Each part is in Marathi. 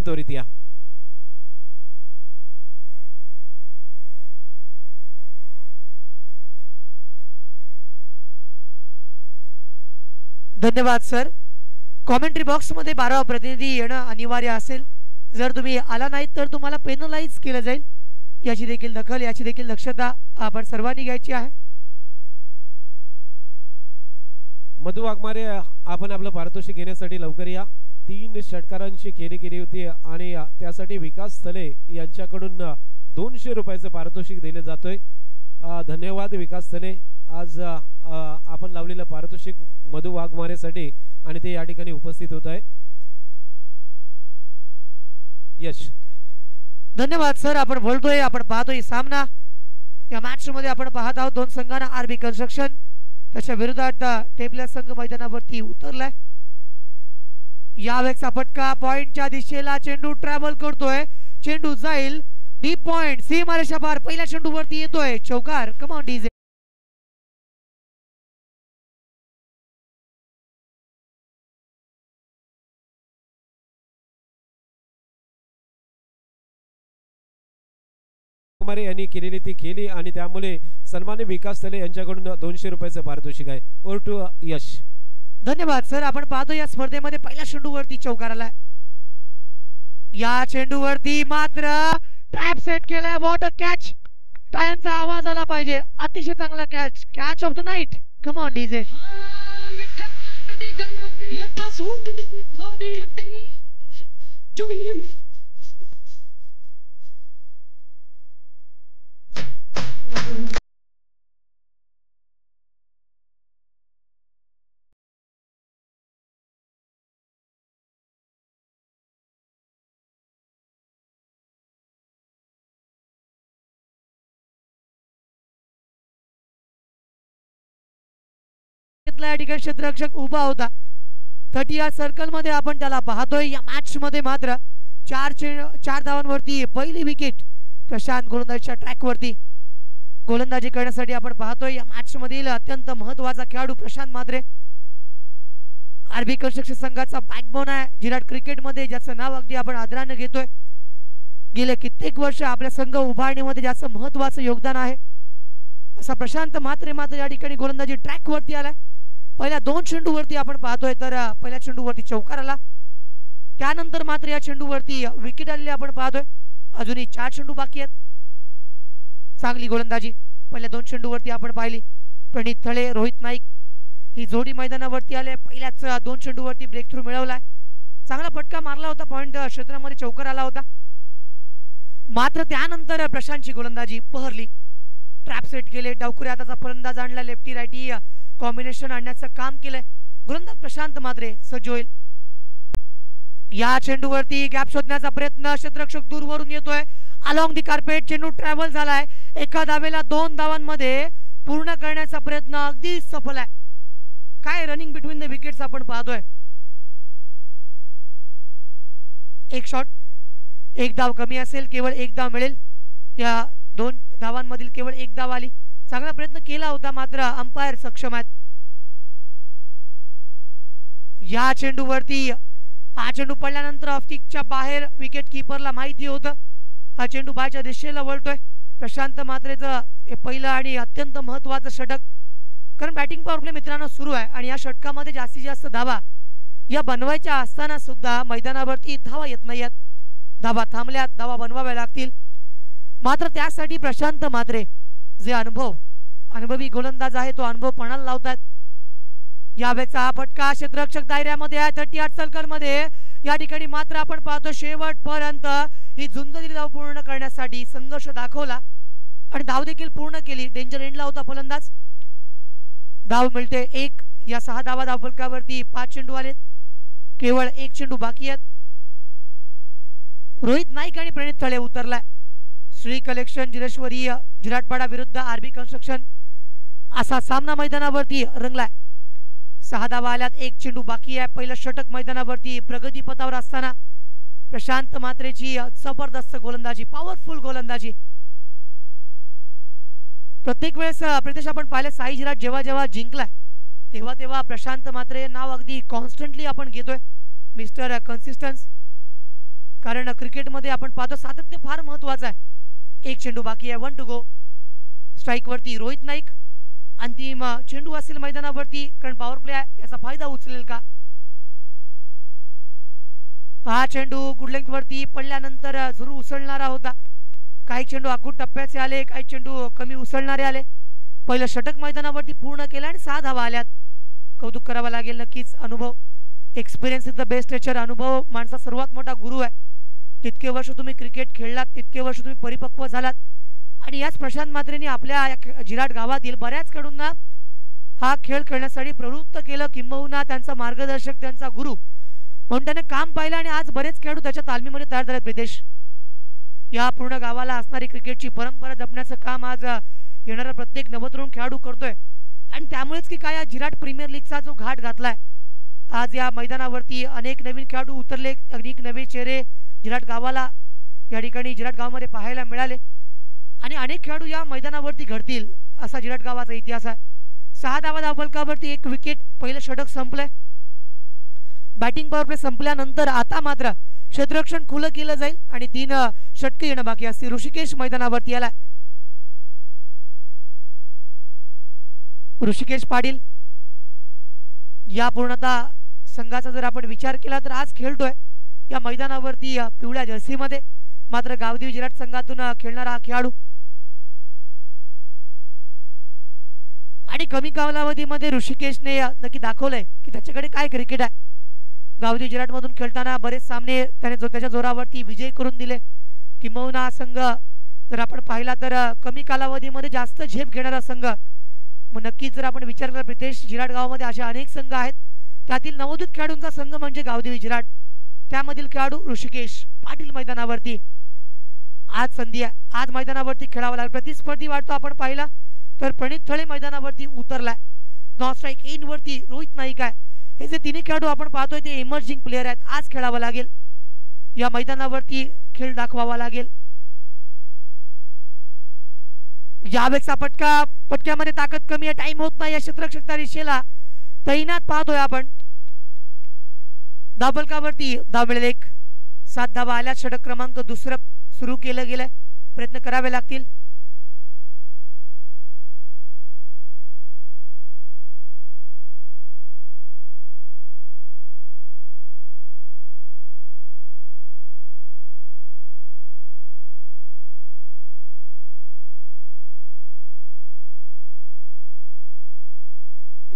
त्वरित धन्यवाद सर. कॉमेंट्री बॉक्स मध्ये 12 प्रतिनिधी येणं अनिवार्य असेल. जर तुम्ही आला नाही तर तुम्हाला पेनलाइज केलं जाईल. याची देखील दखल, याची देखील दक्षता आपण सर्वांनी घ्यायची आहे. मधु वाघमारे आपण आपलं पारितोषिक घेण्यासाठी लवकर या. 3 षटकारांची खेळी केली होती आणि त्यासाठी विकास स्थले यांच्याकडून 200 रुपयाचं पारितोषिक दिले जातोय. धन्यवाद विकास स्थले. आज आपण लावलेलं पारितोषिक मधु वाघमारेसाठी आणि ते या ठिकाणी उपस्थित होत आहे. यश धन्यवाद सर. आपण बोलतोय, आपण पाहतोय सामना. या मॅच मध्ये आपण पाहत आहोत दोन संघांना आरबी कन्स्ट्रक्शन त्याच्या विरोधात टेबल संघ मैदानावरती उतरलाय. यावेळेचा फटका पॉइंटच्या दिशेला चेंडू ट्रॅव्हल करतोय. चेंडू जाईल डीप पॉइंट, सीमारेषा पार. पहिल्या चेंडूवरती येतोय चौकार. कम ऑन डीजे. यांनी केलेली ती खेळी आणि त्यामुळे सन्मान्य विकास स्थले यांच्याकडून 200 रुपयाचं पारितोषिक आहे. ओव्हर टू यश. धन्यवाद सर. आपण पाहतो या स्पर्धेमध्ये पहिल्या चेंडूवरती चौकार आलाय. या चेंडूवरती मात्र ट्रॅप सेट केलाय. What a catch. टाळ्यांचा आवाज आला पाहिजे. अतिशय चांगला catch. Catch of the night. Come on DJ. या ठिकाणी क्षेत्ररक्षक उभा होता. 30 सर्कल मध्ये आपण त्याला पाहतोय. या मॅच मध्ये मात्र 4 धावांवरती पहिली विकेट प्रशांत गोलंदाजीच्या ट्रॅक वरती गोलंदाजी करण्यासाठी आपण पाहतोय. या मॅच मधील अत्यंत महत्त्वाचा खेळाडू प्रशांत मात्रे आरबी कन्स्ट्रक्शन संघाचा बॅकबोन आहे. जिराट क्रिकेट मध्ये ज्याचं नाव अगदी आपण आदराने घेतोय. गेले कित्येक वर्ष आपल्या संघ उभारणीमध्ये ज्याचं महत्त्वाचं योगदान आहे असा प्रशांत मात्रे मात्र या ठिकाणी गोलंदाजी ट्रॅक वरती आलाय. पहिल्या 2 चेंडूवरती आपण पाहतोय तर पहिल्या चेंडूवरती चौकार आला. त्यानंतर मात्र या चेंडूवरती विकेट आलेली आपण पाहतोय. अजूनही 4 चेंडू बाकी आहेत. चांगली गोलंदाजी पहिल्या 2 चेंडूवरती आपण पाहिली. प्रणित थळे, रोहित नाईक ही जोडी मैदानावरती आले. पहिल्याच 2 चेंडूवरती ब्रेक थ्रू मिळवलाय. चांगला फटका मारला होता. पॉइंट क्षेत्रामध्ये चौकार आला होता. मात्र त्यानंतर प्रशांतची गोलंदाजी बहरली. ट्रॅप सेट केले. डावखुरी हाताचा फलंदाज आणला. लेफ्टी राईटी कॉम्बिनेशन आणण्याचं काम केलंय. गोलंदाज प्रशांत मात्रे सज्ज होईल. या चेंडूवरती गॅप शोधण्याचा प्रयत्न. क्षेत्ररक्षक दूरवरून येतोय. अलॉंग दी कार्पेट चेंडू ट्रॅव्हल झालाय. एका धावेला 2 धावांमध्ये पूर्ण करण्याचा प्रयत्न अगदी सफल आहे. काय रनिंग बिटवीन द विकेट्स आपण पाहतोय. एक शॉट, एक धाव कमी असेल. केवळ एक धाव मिळेल. या 2 धावांमधील केवळ एक धाव आली. चांगला प्रयत्न केला होता मात्र अंपायर सक्षम आहेत. या चेंडूवरती हा चेंडू पडल्यानंतर ऑफस्टिकच्या बाहेर विकेट कीपरला माहिती होतं. हा चेंडू बाहेरच्या दिशेला वळतोय. प्रशांत मात्रेचं हे पहिलं आणि अत्यंत महत्त्वाचं षटक. कारण बॅटिंग पॉवर प्ले मित्रांनो सुरू आहे आणि या षटकामध्ये जास्तीत जास्त धावा या बनवायच्या असताना सुद्धा मैदानावरती धावा येत नाहीत. धावा थांबल्यात. धावा बनवाव्या लागतील. मात्र त्यासाठी प्रशांत मात्रे जे अनुभवी गोलंदाज आहे तो अनुभव पणाला लावतात. यावेळेचा हा फटका क्षेत्ररक्षक दायऱ्यामध्ये आहे. 38 सर्कल मध्ये या ठिकाणी मात्र आपण पाहतो शेवटपर्यंत ही झुंज दिली धाव पूर्ण करण्यासाठी संघर्ष दाखवला आणि धाव देखील पूर्ण केली. डेंजर एंडला होता फलंदाज. धाव मिळते 1. या 6 धावा धावफलकावरती 5 चेंडू आलेत. केवळ 1 चेंडू बाकी आहेत. रोहित नाईक आणि प्रणित थळे उतरलाय. श्री कलेक्शन जिरेश्वरी जिराटपाडा विरुद्ध आरबी कन्स्ट्रक्शन असा सामना मैदानावरती रंगलाय. 6 धावा आल्यात. 1 चेंडू बाकी आहे. पहिलं षटक मैदानावरती प्रगती पथावर असताना प्रशांत मात्रेची जबरदस्त गोलंदाजी, पॉवरफुल गोलंदाजी. प्रत्येक वेळेस प्रदेश आपण पाहिले साई जिराट जेव्हा जेव्हा जिंकलाय तेव्हा प्रशांत मात्रे नाव अगदी कॉन्स्टंटली आपण घेतोय. Mister consistence. कारण क्रिकेटमध्ये आपण पाहतो सातत्य फार महत्वाचं आहे. एक चेंडू बाकी आहे, 1 टू गो. स्ट्राइक वरती रोहित नाईक. अंतिम चेंडू असेल मैदानावरती, कारण पॉवर प्ले याचा फायदा उचलेल का. हा चेंडू गुड लेंथ वरती पडल्यानंतर जरूर उसळणारा होता. काही चेंडू अगदी टप्प्याचे आले, काही चेंडू कमी उसळणारे आले. पहिलं षटक मैदानावरती पूर्ण केलं आणि 6 धावा आल्यात. कौतुक करावं लागेल नक्कीच. अनुभव, experience is the best teacher. अनुभव माणसा सर्वात मोठा गुरु आहे. तितके वर्ष तुम्ही क्रिकेट खेळलात, तितके वर्ष तुम्ही परिपक्व झालात. आणि याच प्रशांत म्हात्रेंनी आपल्या जिराट गावातील बऱ्याच खेळाडूंना हा खेळ खेळण्यासाठी प्रवृत्त केलं, किंबहुना त्यांचा मार्गदर्शक, त्यांचा गुरु म्हणून त्याने काम पाहिलं आणि आज बरेच खेळाडू त्याच्या तालमीमध्ये तयार झाले. प्रितेश, या पूर्ण गावाला असणारी क्रिकेटची परंपरा जपण्याचं काम आज येणारा प्रत्येक नवतरुण खेळाडू करतोय. आणि त्यामुळेच की काय जिराट प्रीमियर लीगचा जो घाट घातलाय, आज या मैदानावरती अनेक नवीन खेळाडू उतरले, अनेक नवे चेहरे जिराट गावाला या ठिकाणी जिराट गावामध्ये पाहायला मिळाले. आणि अनेक खेळाडू या मैदानावरती घडतील असा जिराट गावाचा इतिहास आहे. 6 धावा धावफलकावरती 1 विकेट. पहिलं षटक संपलंय. बॅटिंग पॉवर प्ले संपल्यानंतर आता मात्र क्षेत्ररक्षण खुलं केलं जाईल आणि 3 षटके येणं बाकी असतील. ऋषिकेश मैदानावरती आलाय. ऋषिकेश पाटील या पूर्णतः संघाचा जर आपण विचार केला तर आज खेळतोय या मैदानावरती पिवळ्या जर्सीमध्ये, मात्र गावदेवी जिराट संघातून खेळणारा हा खेळाडू. आणि कमी कालावधीमध्ये ऋषिकेशने नक्की दाखवलंय की त्याच्याकडे काय क्रिकेट आहे. गावदेवी जिराट मधून खेळताना बरेच सामने त्याने त्याच्या जोरावरती विजय करून दिले. किंबहुना हा संघ जर आपण पाहिला तर कमी कालावधीमध्ये जास्त झेप घेणारा संघ. मग नक्कीच जर आपण विचार केला प्रितेश, जिराट गावामध्ये असे अनेक संघ आहेत, त्यातील नवोदित खेळाडूंचा संघ म्हणजे गावदेवी जिराट. त्यामधील खेळाडू ऋषिकेश पाटील मैदानावरती आज संधी आहे. आज मैदानावरती खेळावं लागेल. प्रतिस्पर्धी वाटतो आपण पाहिला तर प्रणित थळे मैदानावरती उतरलाय. नॉन स्ट्राइक इन वरती रोहित नाईक आहे. हे जे तिन्ही खेळाडू आपण पाहतोय ते इमर्जिंग प्लेयर आहेत. आज खेळावं लागेल, या मैदानावरती खेळ दाखवावा लागेल. यावेळेचा पटक्यामध्ये ताकद कमी आहे, टाइम होत नाही. या क्षेत्ररक्षक दिशेला तैनात पाहतोय आपण. धावफलकावरती धाव मिळेल 1. 7 धावा आल्या. षटक क्रमांक 2 सुरू केलं गेलंय. प्रयत्न करावे लागतील.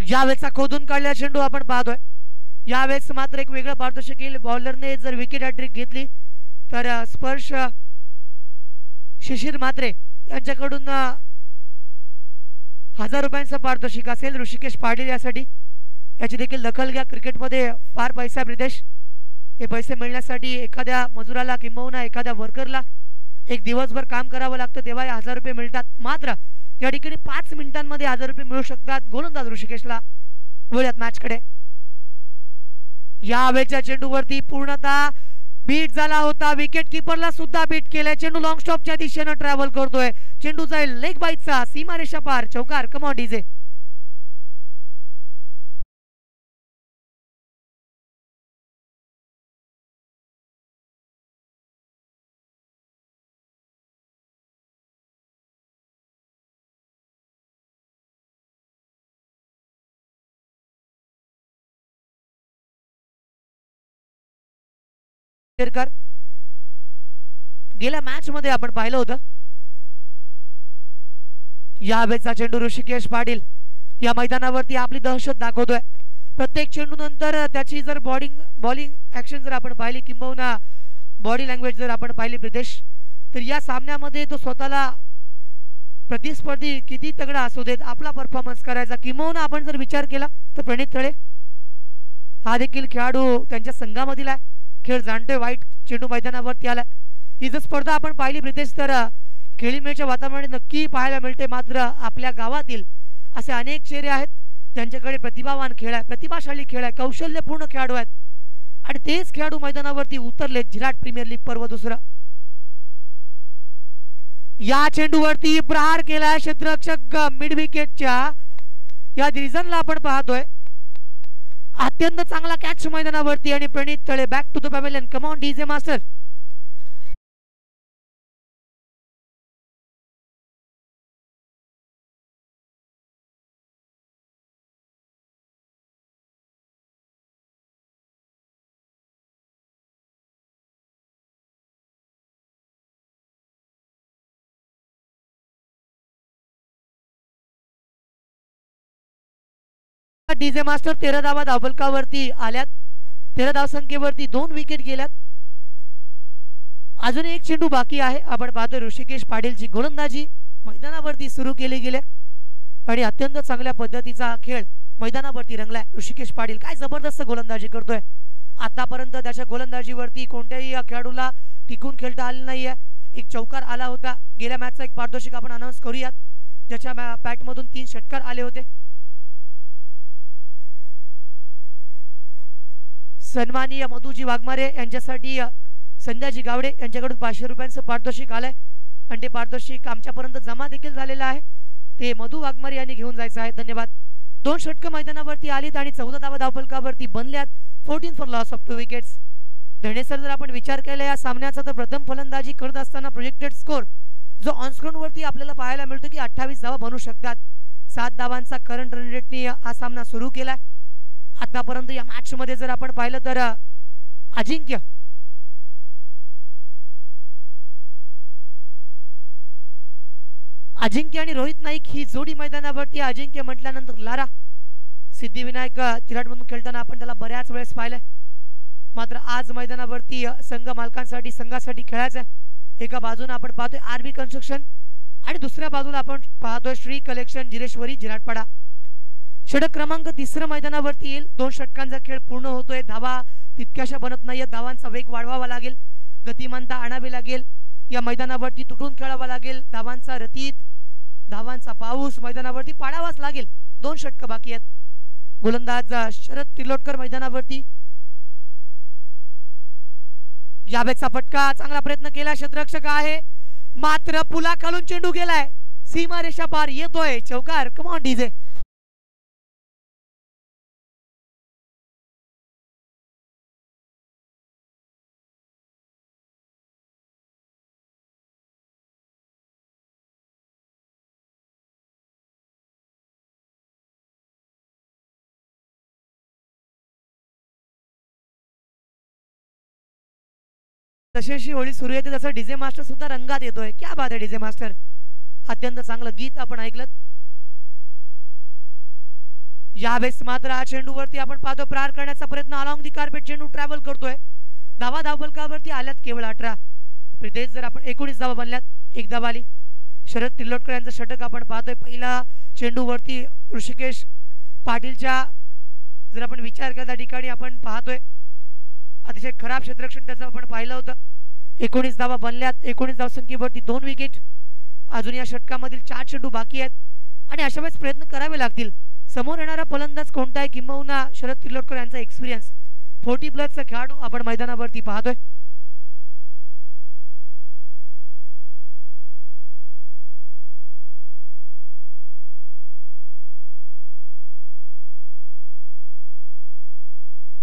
यावेळेचा खोदून काढलेला चेंडू आपण पाहतोय. यावेळेस मात्र एक वेगळं पारदर्शक येईल. बॉलरने जर विकेट हॅट्रिक घेतली तर स्पर्श शिशिर म्हात्रे यांच्याकडून 1000 रुपयांचं पारितोषिक असेल ऋषिकेश पाटील यासाठी. याची देखील दखल घ्या. क्रिकेटमध्ये फार पैसा प्रितेश. हे पैसे मिळण्यासाठी एखाद्या मजुराला किंबहुना एखाद्या वर्करला एक दिवसभर काम करावं लागतं, तेव्हा 1000 रुपये मिळतात. मात्र या ठिकाणी 5 मिनिटांमध्ये 1000 रुपये मिळू शकतात. गोलंदाज ऋषिकेशला वळूयात मॅचकडे. या वेळच्या चेंडूवरती पूर्णतः बीट झाला होता. विकेट किपरला सुद्धा बीट केलाय. चेंडू लॉंग स्टॉपच्या दिशेने ट्रॅव्हल करतोय. चेंडू जाईल लेग बाईटचा, सीमारेषा पार, चौकार. कम ऑन डीजे. गेल्या मॅच मध्ये आपण पाहिलं होतं. यावेळेचा चेंडू ऋषिकेश पाटील या मैदानावरती आपली दहशत दाखवतोय. प्रत्येक चेंडू नंतर त्याची जर बॉलिंग ऍक्शन जर आपण पाहिली किंबहुना बॉडी लँग्वेज जर आपण पाहिली प्रितेश, तर या सामन्यामध्ये तो स्वतःला प्रतिस्पर्धी किती तगडा असू देत आपला परफॉर्मन्स करायचा. किंबहुना आपण जर विचार केला तर प्रणित थळे हा देखील खेळाडू त्यांच्या संघामधील आहे. खेळ जाणतोय. वाईट चेंडू मैदानावरती आलाय. ही जर स्पर्धा आपण पाहिली प्रितेश तर खेळीमेळच्या वातावरणात नक्की पाहायला मिळते. मात्र आपल्या गावातील असे अनेक चेहरे आहेत त्यांच्याकडे प्रतिभावान खेळ आहे, प्रतिभाशाली खेळ आहे, कौशल्यपूर्ण खेळाडू आहेत आणि तेच खेळाडू मैदानावरती उतरले. जिराट प्रीमियर लीग पर्व 2. या चेंडूवरती प्रहार केलाय क्षेत्ररक्षक मिड विकेटच्या या रिझनला आपण पाहतोय. अत्यंत चांगला कॅच मैदानावरती आणि Pranit Tale back to the pavilion. Come on DJ master. DJ master 13 धावा धावफलकावरती आल्यात. 13 धावसंख्येवरती 2 विकेट गेल्यात. अजून एक चेंडू बाकी आहे. आपण पाहतो ऋषिकेश पाटीलची गोलंदाजी मैदानावरती सुरू केली गेली आणि अत्यंत चांगल्या पद्धतीचा खेळ मैदानावरती रंगलाय. ऋषिकेश पाटील काय जबरदस्त गोलंदाजी करतोय. आतापर्यंत त्याच्या गोलंदाजीवरती कोणत्याही खेळाडूला टिकून खेळता आले नाहीये. एक चौकार आला होता. गेल्या मॅचचा एक पारितोषिक आपण अनाउन्स करूयात, ज्याच्या बॅटमधून 3 षटकार आले होते. सन्माननीय मधुजी वाघमारे यांच्यासाठी संध्याजी गावडे यांच्याकडून 500 रुपयांचं पारितोषिक आलंय आणि ते पारितोषिक आमच्यापर्यंत जमा देखील झालेलं आहे. ते मधु वाघमारे यांनी घेऊन जायचं आहे. धन्यवाद. 2 षटकं मैदानावरती आलीत आणि 14 धावा धावफलकावरती बनल्यात. 14 for loss of 2 wickets. Dhane sir, जर आपण विचार केला या सामन्याचा तर प्रथम फलंदाजी करत असताना प्रोजेक्टेड स्कोर जो ऑन स्क्रीन वरती आपल्याला पाहायला मिळतो की 28 धावा बनू शकतात. 7 धावांचा करंट रन रेटने हा सामना सुरू केलाय. आतापर्यंत या मॅच मध्ये जर आपण पाहिलं तर अजिंक्य आणि रोहित नाईक ही जोडी मैदानावरती. अजिंक्य म्हटल्यानंतर लारा सिद्धिविनायक चिराडमधून खेळताना आपण त्याला बऱ्याच वेळेस पाहिलंय. मात्र आज मैदानावरती संघ मालकांसाठी संघासाठी खेळायचं आहे. एका बाजूने आपण पाहतोय आरबी कन्स्ट्रक्शन आणि दुसऱ्या बाजूला आपण पाहतोय श्री कलेक्शन जिरेश्वरी जिराटपाडा. षटक क्रमांक 3 मैदानावरती येईल. 2 षटकांचा खेळ पूर्ण होतोय. धावा तितक्याशा बनत नाहीये. धावांचा वेग वाढवावा लागेल, गतिमानता आणावी लागेल. या मैदानावरती तुटून खेळावा लागेल. धावांचा रतीत, धावांचा पाऊस मैदानावरती पाडावाच लागेल. 2 षटक बाकी आहेत. गोलंदाज शरद तिर्लोटकर मैदानावरती. यावेळेचा फटका चांगला प्रयत्न केला क्षेत्ररक्षक आहे, मात्र पुलाखालून चेंडू गेलाय. सीमारेषा पार येतोय. चौकार. कम ऑन डीजे. तशी होळी सुरू येते तसं डीजे मास्टर सुद्धा रंगात येतोय. क्या बात आहे डीजे मास्टर. अत्यंत चांगलं गीत आपण ऐकलं. यावेळेस मात्र हा चेंडूवरती आपण पाहतो प्रहार करण्याचा प्रयत्न. अलॉंग दी कार्पेट चेंडू ट्रॅव्हल करतोय. धावा धावफलकावरती आल्यात केवळ 18. प्रितेश, जर आपण 19 धावा बनल्यात. 1 धावा आली. शरद तिर्लोटकर यांचं षटक आपण पाहतोय. पहिला चेंडूवरती ऋषिकेश पाटीलच्या जर आपण विचार केला त्या ठिकाणी आपण पाहतोय अतिशय खराब क्षेत्ररक्षण त्याचं आपण पाहिलं होतं. 19 धावा बनल्यात. 19 धावसंख्येवरती 2 विकेट. अजून या षटकामधील 4 चेंडू बाकी आहेत आणि अशा वेळेस प्रयत्न करावे लागतील. समोर येणारा फलंदाज कोणता आहे किंबहुना शरद तिर्लोटकर यांचा एक्सपिरियन्स. 40+ चा खेळाडू आपण मैदानावरती पाहतोय.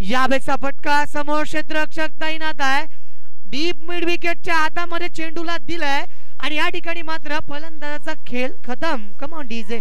यावेळेचा फटका. समोर क्षेत्ररक्षक तैनात आहे. डीप मिड विकेटच्या हातामध्ये चेंडूला दिलाय आणि या ठिकाणी मात्र फलंदाजाचा खेळ खतम. कम ऑन डीजे.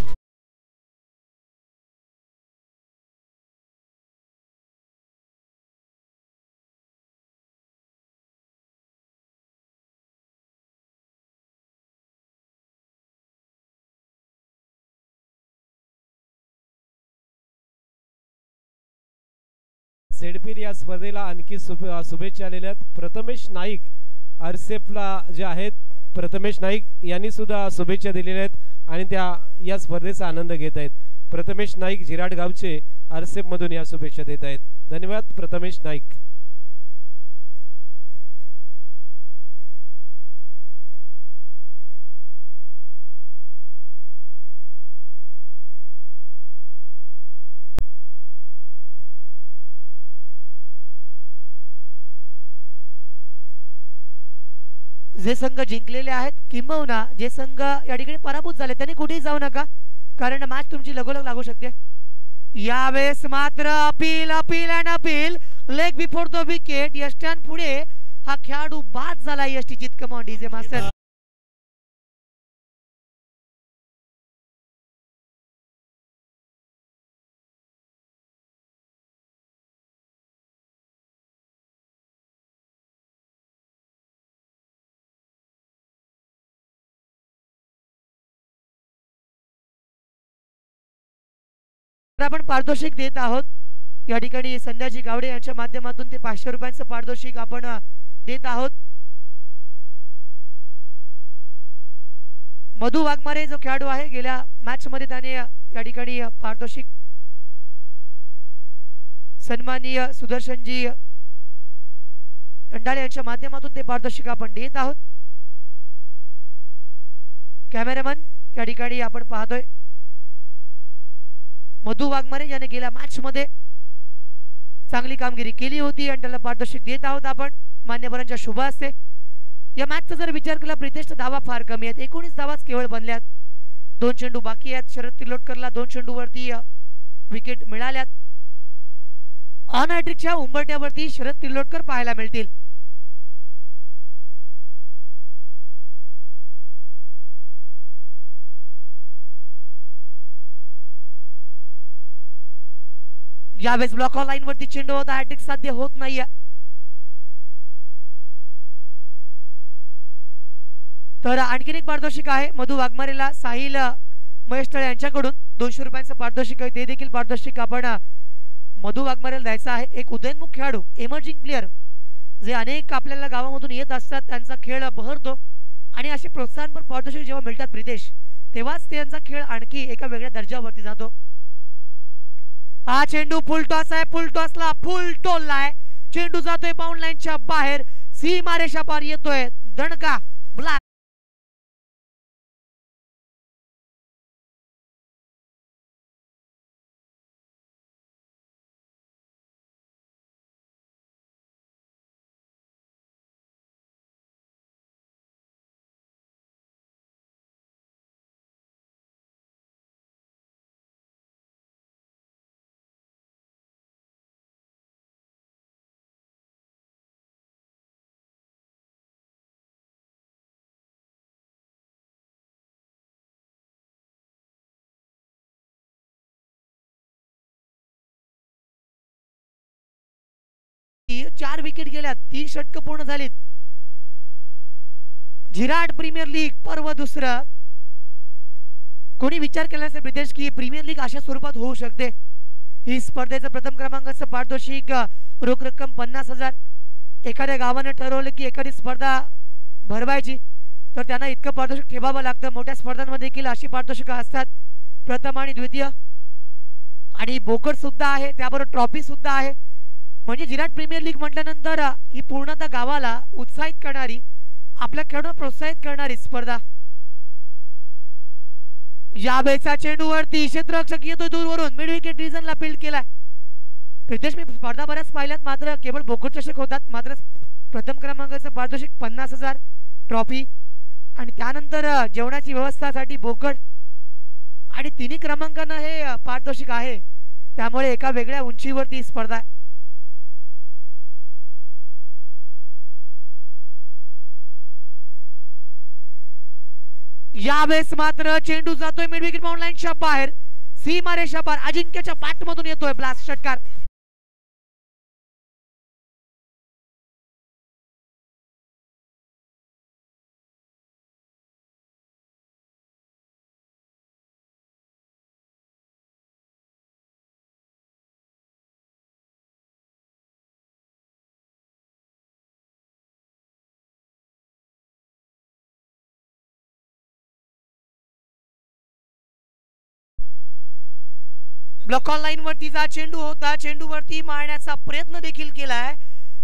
झेडपीर या स्पर्धेला आणखी शुभेच्छा आलेल्या आहेत. प्रथमेश नाईक आरसेफला जे आहेत, प्रथमेश नाईक यांनी सुद्धा शुभेच्छा दिलेल्या आहेत आणि त्या या स्पर्धेचा आनंद घेत आहेत. प्रथमेश नाईक जिराड गावचे आरसेफ मधून या शुभेच्छा देत आहेत. धन्यवाद प्रथमेश नाईक. जे संघ जिंकलेले आहेत किंबहुना जे संघ या ठिकाणी पराभूत झाले त्यांनी कुठेही जाऊ नका, कारण मॅच तुमची लगोलग लागू शकते. यावेळेस मात्र appeal appeal and appeal. Leg before the wicket. यष्ट्यान पुढे हा खेळाडू बाद झाला. यष्टी चित. Come on DJ master. आपण पारितोषिक देत आहोत या ठिकाणी संध्याजी गावडे यांच्या माध्यमातून ते 500 रुपयांचं पारितोषिक आपण देत आहोत। मधु वाघमारे जो खेळाडू आहे गेल्या मॅच मध्ये त्याने या ठिकाणी पारितोषिक सन्माननीय सुदर्शनजी तंडाळे यांच्या माध्यमातून ते पारितोषिक आपण देत आहोत। कॅमेरामन या ठिकाणी आपण पाहतोय मधु वाघमारे याने गेल्या मॅच मध्ये चांगली कामगिरी केली होती आणि त्याला पारितोषिक देत आहोत आपण मान्यवरांच्या शुभ हस्ते। या मॅचचा जर विचार केला प्रितेश धावा फार कमी आहेत, 19 धावाच केवळ बनल्यात, 2 चेंडू बाकी आहेत। शरद तिलोटकरला 2 चेंडूवरती विकेट मिळाल्यात। ऑन हॅट्रिकच्या उंबरट्यावरती शरद तिलोटकर पाहायला मिळतील। यावेळेस ब्लॉक ऑन लाईन वरती चेंडू होता, हॅट्रिक साध्य होत नाहीये। तर आणखीन एक पारितोषिक आहे मधु वाघमारेला साहिल महेश तळे यांच्याकडून 200 रुपयांचं पारितोषिक आहे। ते देखील पारितोषिक आपण मधु वाघमारेला द्यायचं आहे। एक उदयनमुख खेळाडू एमर्जिंग प्लेयर जे अनेक आपल्याला गावामधून येत असतात, त्यांचा खेळ बहरतो आणि असे प्रोत्साहनपर पारितोषिक जेव्हा मिळतात प्रितेश तेव्हाच त्यांचा खेळ आणखी एका वेगळ्या दर्जावरती जातो। हा चेंडू फुल टॉस आहे, फुल टॉसला फुल टोललाय, चेंडू जातोय बाउंड लाईनच्या बाहेर, सीमारेषा पार येतोय, दणका ब्लॅक चार विकेट गेल्या, 3 षटक पूर्ण झालीत। झिराट प्रीमियर लीग पर्व दुसरं। कोणी विचार केला नसेल प्रितेश की प्रीमियर लीग अशा स्वरूपात होऊ शकते। ही स्पर्धेचं प्रथम क्रमांकाचं पारितोषिक रोख रक्कम 50,000। एखाद्या गावाने ठरवलं की एखादी स्पर्धा भरवायची तर त्यांना इतकं पारितोषिक ठेवावं लागतं। मोठ्या स्पर्धांमध्ये देखील अशी पारितोषिकं असतात, प्रथम आणि द्वितीय, आणि बोकड सुद्धा आहे, त्याबरोबर ट्रॉफी सुद्धा आहे। म्हणजे जिराट प्रीमियर लीग म्हटल्यानंतर ही पूर्णतः गावाला उत्साहित करणारी, आपल्या खेळाडूंना प्रोत्साहित करणारी स्पर्धा। यावेळेचा चेंडूवरती क्षेत्ररक्षक येतोय दूरवरून, मिड विकेट डिव्हिजनला फील्ड केलाय। प्रितेश मी स्पर्धा बऱ्याच पाहिल्यात, मात्र केवळ बोकड चषक होतात, मात्र प्रथम क्रमांकाचं पारितोषिक 50,000 ट्रॉफी आणि त्यानंतर जेवणाची व्यवस्थासाठी बोकड आणि 3 क्रमांकानं हे पारितोषिक आहे, त्यामुळे एका वेगळ्या उंचीवरती स्पर्धा आहे। यावेळेस मात्र चेंडू जातोय मिड विकेट बाउंड लाईनच्या बाहेर, सीमारेषा पार, अजिंक्यच्या बॅट मधून येतोय ब्लास्ट षटकार। ब्लॉक ऑन लाईन वरतीचा चेंडू होता, चेंडूवरती मारण्याचा प्रयत्न देखील केलाय,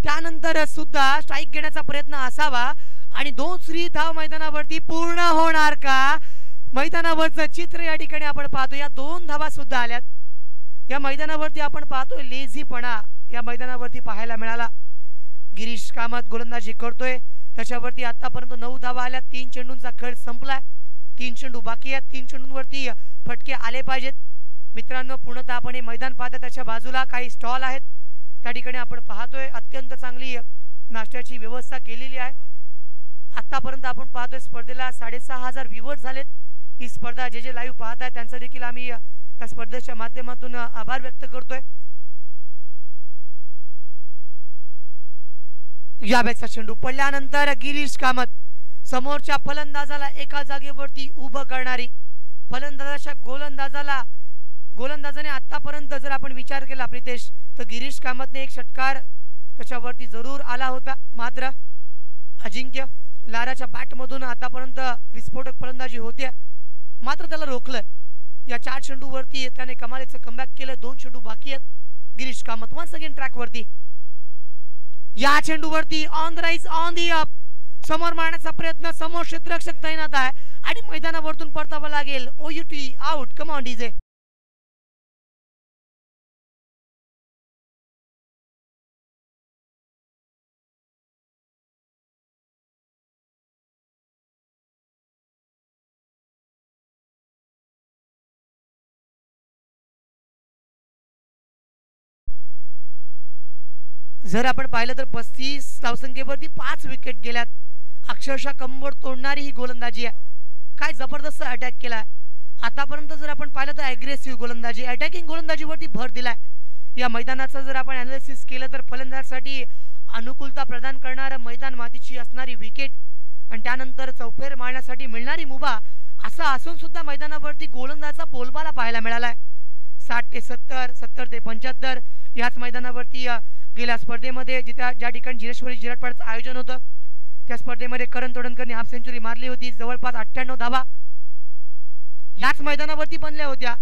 त्यानंतर सुद्धा स्ट्राइक घेण्याचा प्रयत्न असावा आणि 2 धाव मैदानावरती पूर्ण होणार का? मैदानावरचं चित्र या ठिकाणी आपण पाहतो, या 2 धावा सुद्धा आल्यात। या मैदानावरती आपण पाहतोय लेझीपणा या मैदानावरती पाहायला मिळाला। गिरीश कामत गोलंदाजी करतोय, त्याच्यावरती आतापर्यंत 9 धावा आल्या, 3 चेंडूंचा खेळ संपलाय, 3 चेंडू बाकी आहेत, 3 चेंडूंवरती फटके आले पाहिजेत। मित्रांनो पूर्णतः आपण हे मैदान पाहता, त्याच्या बाजूला काही स्टॉल आहेत, त्या ठिकाणी आपण पाहतोय अत्यंत चांगली नाश्त्याची व्यवस्था केलेली आहे। आतापर्यंत आपण पाहतोय स्पर्धेला 6,500 व्ह्यूअर्स झालेत। ही स्पर्धा जे लाईव्ह पाहताय त्यांचा देखील आम्ही या स्पर्धेच्या माध्यमातून आभार व्यक्त करतोय। यावेळेचा चेंडू पडल्यानंतर गिरीश कामत समोरच्या फलंदाजाला एका जागेवरती उभं करणारी, फलंदाजाच्या गोलंदाजाला गोलंदाजाने आतापर्यंत जर आपण विचार केला प्रितेश तर गिरीश कामतने एक षटकार त्याच्यावरती जरूर आला होता, मात्र अजिंक्य लाराच्या बॅटमधून आतापर्यंत विस्फोटक फलंदाजी होत्या, मात्र त्याला रोखलं. या 4 चेंडूवरती त्याने कमालीचं कमबॅक केलं. 2 चेंडू बाकी आहेत. गिरीश कामत वन्स अगेन ट्रॅकवरती. या चेंडूवरती on the rise on the up समोर मारण्याचा प्रयत्न, समोर क्षेत्ररक्षक तैनात आहे आणि मैदानावरतून परतावं लागेल. OUT out. Come on DJ. जर आपण पाहिलं तर 35 धावसंख्येवरती 5 विकेट गेल्यात. अक्षरशः कंबर तोडणारी ही गोलंदाजी आहे. काय जबरदस्त अटॅक केलाय आतापर्यंत. जर आपण पाहिलं तर अग्रेसिव्ह गोलंदाजी, अटॅकिंग गोलंदाजीवरती भर दिलाय. या मैदानाचं जर आपण अनालिसिस केलं तर फलंदाजासाठी अनुकूलता प्रदान करणारं मैदान, मातीची असणारी विकेट आणि त्यानंतर चौफेर मारण्यासाठी मिळणारी मुभा, असं असून सुद्धा मैदानावरती गोलंदाजाचा बोलबाला पाहायला मिळालाय. 60 ते 70, 70 ते 75 याच मैदानावरती गेल्या स्पर्धेमध्ये ज्या ठिकाणी जिरेश्वरी जिराटपाडचं आयोजन होतं त्या स्पर्धेमध्ये करण तोडणकरने हाफ सेंचुरी मारली होती. जवळपास 98 धावा याच मैदानावरती बनल्या होत्या.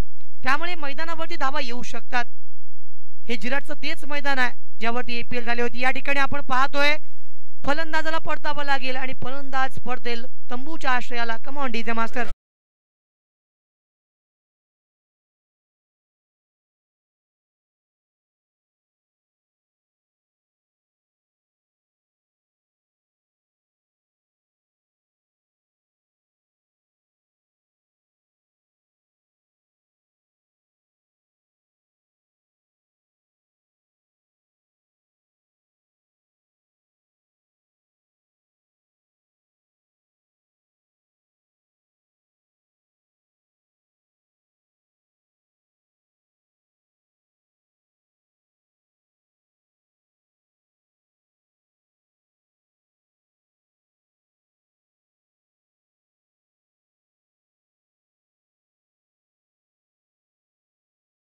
त्यामुळे मैदानावरती धावा येऊ शकतात. हे जिराटचं तेच मैदान आहे ज्यावरती APL झाली होती. या ठिकाणी आपण पाहतोय फलंदाजाला परतावं लागेल आणि फलंदाज परतेल तंबूच्या आश्रयाला. कम ऑन डीजे मास्टर.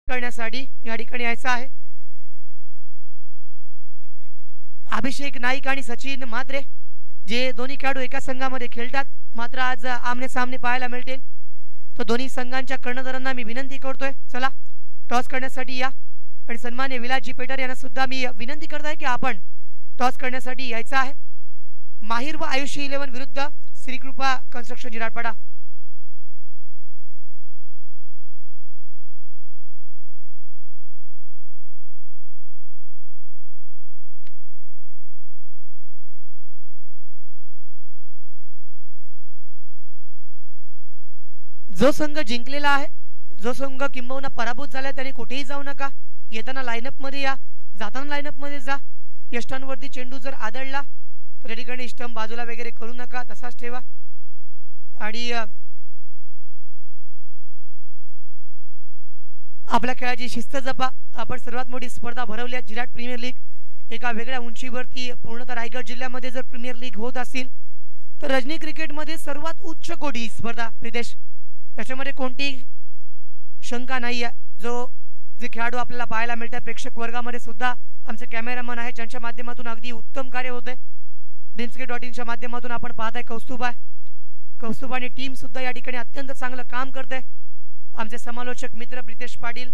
करण्यासाठी या ठिकाणी यायचं आहे. अभिषेक नाईक आणि सचिन म्हात्रे जे दोन्ही खेळाडू एका संघामध्ये खेळतात, मात्र आज आमने सामने पाहायला मिळतील. तर दोन्ही संघांच्या कर्णधारांना मी विनंती करतोय, चला टॉस करण्यासाठी या. आणि सन्मान्य विलासजी पेटर यांना सुद्धा मी विनंती करत आहे की आपण टॉस करण्यासाठी यायचं आहे. माहिर व आयुषी 11 विरुद्ध श्रीकृपा कन्स्ट्रक्शन जिराटपाडा. जो संघ जिंकलेला आहे, जो संघ किंबहुना पराभूत झाला त्याने कुठेही जाऊ नका. येताना लाईनअप मध्ये या, जाताना लाईनअप मध्ये जा. यष्टांवरती चेंडू जर आदळला तर या ठिकाणी स्टंप बाजूला वगैरे करू नका, तसाच ठेवा. आणि आपल्या खेळाची शिस्त जपा. आपण सर्वात मोठी स्पर्धा भरवली आहे जिराट प्रीमियर लीग. एका वेगळ्या उंचीवरती पूर्णतः रायगड जिल्ह्यामध्ये जर प्रीमियर लीग होत असेल तर रजनी क्रिकेटमध्ये सर्वात उच्च कोटी स्पर्धा प्रितेश, याच्यामध्ये कोणती शंका नाही आहे. जे खेळाडू आपल्याला पाहायला मिळतात प्रेक्षक वर्गामध्ये सुद्धा आमचे कॅमेरामन आहे ज्यांच्या माध्यमातून अगदी उत्तम कार्य होते. ड्रीम्सके.inच्या माध्यमातून आपण पाहताय कौस्तुभ आणि टीम सुद्धा या ठिकाणी अत्यंत चांगलं काम करते. आमचे समालोचक मित्र प्रितेश पाटील,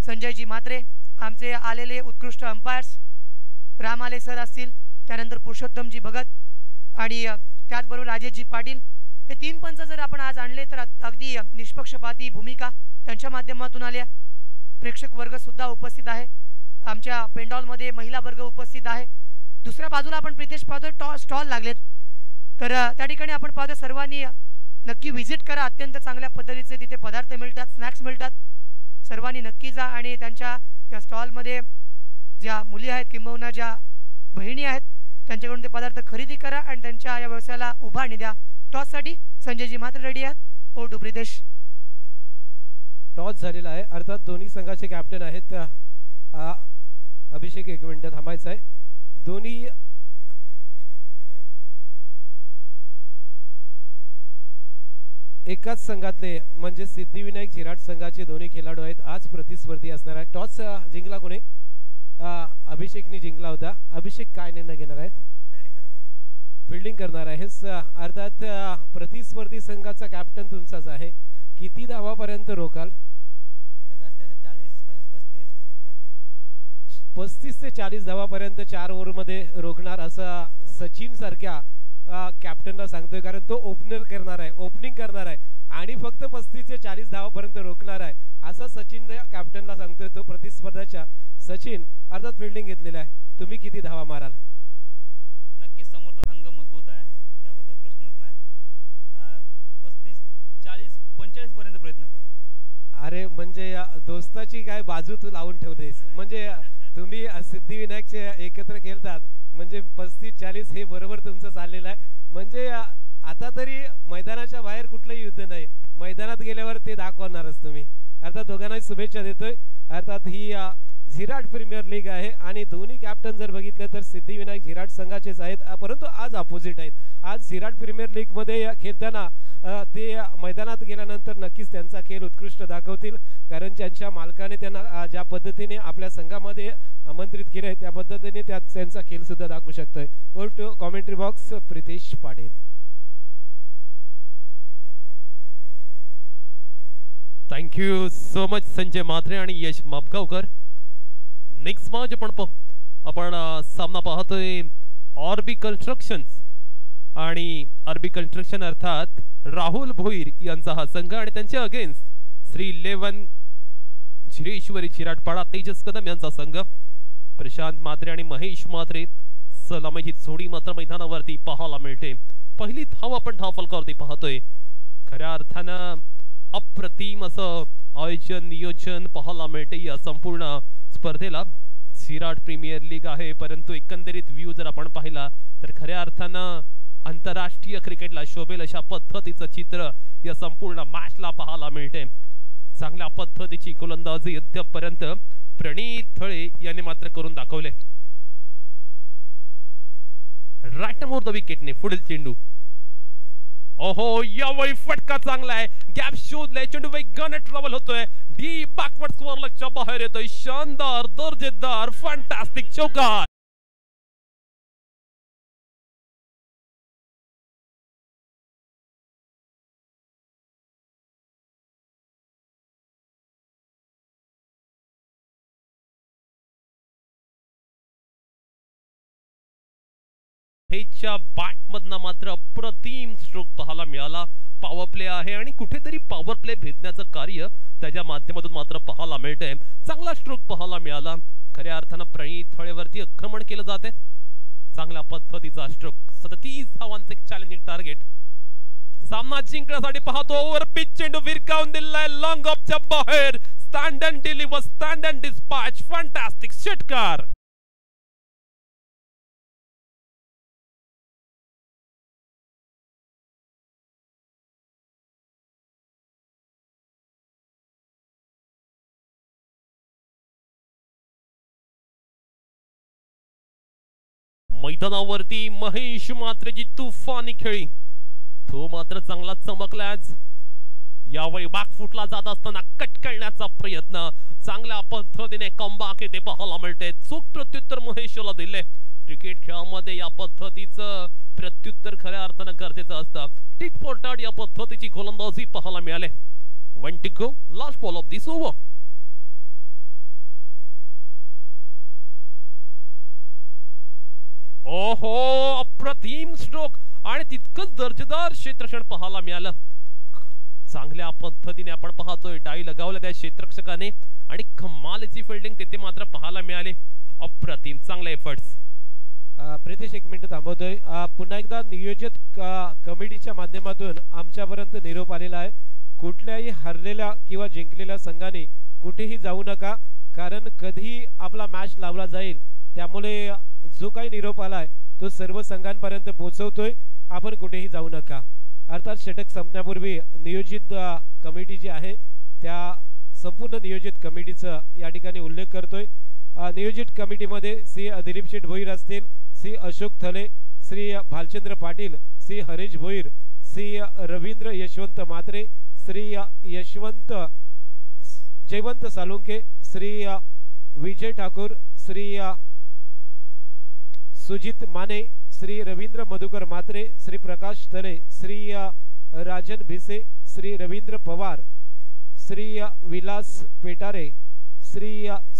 संजयजी म्हात्रे, आमचे आलेले उत्कृष्ट अंपायर्स रामाले सर असतील, त्यानंतर पुरुषोत्तमजी भगत आणि त्याचबरोबर राजेशजी पाटील, हे 3 पंच जर आपण आज आणले तर अगदी निष्पक्षपाती भूमिका त्यांच्या माध्यमातून आल्या. प्रेक्षक वर्ग सुद्धा उपस्थित आहे. आमच्या पेंडॉलमध्ये महिला वर्ग उपस्थित आहे. दुसऱ्या बाजूला आपण प्रितेश पाहतोय स्टॉल लागलेत, तर त्या ठिकाणी आपण पाहतोय सर्वांनी नक्की व्हिजिट करा. अत्यंत चांगल्या पद्धतीचे तिथे पदार्थ मिळतात, स्नॅक्स मिळतात. सर्वांनी नक्की जा आणि त्यांच्या या स्टॉलमध्ये ज्या मुली आहेत किंबहुना ज्या बहिणी आहेत त्यांच्याकडून ते पदार्थ खरेदी करा आणि त्यांच्या या व्यवसायाला उभारणी द्या. टॉससाठी संजयजी मात्र रेडी आहेत. O two Pritesh. टॉस झालेला आहे, अर्थात दोन्ही संघाचे कॅप्टन आहेत. अभिषेक 1 मिनिट थांबायचं आहे. दोन्ही एकाच संघातले म्हणजे सिद्धिविनायक झिराट संघाचे दोन्ही खेळाडू आहेत आज प्रतिस्पर्धी असणार आहे टॉस जिंकला कोणी अभिषेकने जिंकला होता अभिषेक काय निर्णय घेणार आहे फिल्डिंग करणार आहे अर्थात प्रतिस्पर्धी संघाचा कॅप्टन तुमचाच आहे किती धावापर्यंत रोकाल 35 ते 40 धावापर्यंत 4 ओव्हरमध्ये रोखणार असं सचिन सारख्या कॅप्टनला सांगतोय कारण तो ओपनिंग करणार आहे आणि फक्त 35 ते 40 धावापर्यंत रोखणार आहे असं सचिन कॅप्टनला सांगतोय तो प्रतिस्पर्ध्याच्या सचिन अर्थात फिल्डिंग घेतलेला आहे तुम्ही किती धावा माराल नक्कीच समोरचा संघ मजबूत आहे त्याबद्दल प्रश्नच नाही 35 40 45 पर्यंत प्रयत्न करू अरे म्हणजे दोस्ताची काय बाजू तू लावून ठेवलीस म्हणजे तुम्ही सिद्धिविनायकचे एकत्र खेळतात म्हणजे 35-40 हे बरोबर तुमचं चाललेलं आहे म्हणजे आता तरी मैदानाच्या बाहेर कुठलंही युद्ध नाही मैदानात गेल्यावर ते दाखवणारच तुम्ही अर्थात दोघांनाही शुभेच्छा देतोय अर्थात ही झिराट प्रीमियर लीग आहे आणि दोन्ही कॅप्टन जर बघितले तर सिद्धिविनायक झिराट संघाचेच आहेत परंतु आज अपोजिट आहेत आज झिराट प्रीमियर लीग मध्ये खेळताना ते मैदानात गेल्यानंतर नक्कीच त्यांचा खेळ उत्कृष्ट दाखवतील कारण त्यांच्या मालकाने त्यांना ज्या पद्धतीने आपल्या संघामध्ये आमंत्रित केले त्या पद्धतीने त्यांचा खेळ सुद्धा दाखवू शकतोय over to commentary box Pritesh Patil thank you so much Sanjay Mhatre आणि यश मापगावकर नेक्स्ट मॅच आपण सामना पाहतोय आरबी कन्स्ट्रक्शन्स आणि आरबी कन्स्ट्रक्शन अर्थात राहुल भोईर यांचा हा संघ आणि त्यांच्या अगेन्स्ट श्री 11 झिरेश्वरी चिराटपाडा तेजस कदम यांचा संघ प्रशांत म्हात्रे आणि महेश म्हात्रे सलामीची जोडी मात्र मैदानावरती पाहायला मिळते पहिली धाव आपण धाव फलकावरती पाहतोय खऱ्या अर्थानं अप्रतिम असं आयोजन नियोजन पाहायला मिळते या संपूर्ण स्पर्धेला झिराट प्रीमियर लीग आहे परंतु एकंदरीत व्ह्यू जर आपण पाहिला तर खऱ्या अर्थानं आंतरराष्ट्रीय क्रिकेटला शोभेल अशा पद्धतीचं चित्र या संपूर्ण मॅचला पाहायला मिळते चांगल्या पद्धतीची गोलंदाजी अद्यापर्यंत प्रणीत थळे यांनी मात्र करून दाखवले राईट मोर द विकेटने पुढील चेंडू ओहो यावेळी फटका चांगला आहे गॅप शोधलाय चेंडू वेगाने ट्रॅव्हल होतोय डीप बॅकवर्ड स्कोअर लक्ष्या बाहेर येतोय शानदार दर्जेदार फॅन्टास्टिक चौकार बॅट मधनं मात्र अप्रतिम स्ट्रोक पाहायला मिळाला पॉवर प्ले आहे आणि कुठेतरी पॉवर प्ले भेदण्याचं कार्य त्याच्या माध्यमातून मात्र पाहायला मिळतंय चांगला स्ट्रोक पाहायला मिळाला खऱ्या अर्थानं प्रणीत थळेवरती आक्रमण केलं जाते चांगल्या पद्धतीचा स्ट्रोक 37 धावांचे चॅलेंजिंग टार्गेट सामना जिंकण्यासाठी पाहतो ओव्हर पिच चेंडू विरकावून दिलाय लॉंग ऑफच्या बाहेर stand and deliver stand and dispatch fantastic षटकार मैदानावरती महेश मात्रेची तुफानी खेळी तो मात्र चांगला चमकला आज यावेळी बॅकफुटला जात असताना कट करण्याचा प्रयत्न चांगल्या पद्धतीने कमबॅक येते पाहायला मिळते चूक प्रत्युत्तर महेशला दिले क्रिकेट खेळामध्ये या पद्धतीचं प्रत्युत्तर खऱ्या अर्थानं गरजेचं असतं टिट फॉर टॅट या पद्धतीची गोलंदाजी पाहायला मिळाले 1 to go last ball of this over ओहो अप्रतिम स्ट्रोक आणि तितकंच दर्जेदार क्षेत्ररक्षण पाहायला मिळालं चांगल्या पद्धतीने आपण पाहतोय डाई लगावल्या त्या क्षेत्ररक्षकाने आणि कमालीची फिल्डिंग तिथे मात्र पाहायला मिळाली अप्रतिम चांगले एफर्ट्स प्रितेश एक मिनिट थांबवतोय पुन्हा एकदा नियोजित कमिटीच्या माध्यमातून आमच्यापर्यंत निरोप आलेला आहे कुठल्याही हरलेल्या किंवा जिंकलेल्या संघाने कुठेही जाऊ नका कारण कधी आपला मॅच लावला जाईल त्यामुळे जो काही निरोप आलाय तो सर्व संघांपर्यंत पोहोचवतोय आपण कुठेही जाऊ नका अर्थात षटक संपण्यापूर्वी नियोजित कमिटी जी आहे त्या संपूर्ण नियोजित कमिटीचा या ठिकाणी उल्लेख करतोय नियोजित कमिटीमध्ये श्री दिलीप शेठ भोईर असतील श्री अशोक थले श्री भालचंद्र पाटील श्री हरीश भोईर श्री रवींद्र यशवंत मात्रे, श्री यशवंत जयवंत सालुंके, श्री विजय ठाकूर, श्री सुजित माने, श्री रवींद्र मधुकर मात्रे, श्री प्रकाश तले, श्री राजन भिसे, श्री रवींद्र पवार, श्री विलास पेटारे, श्री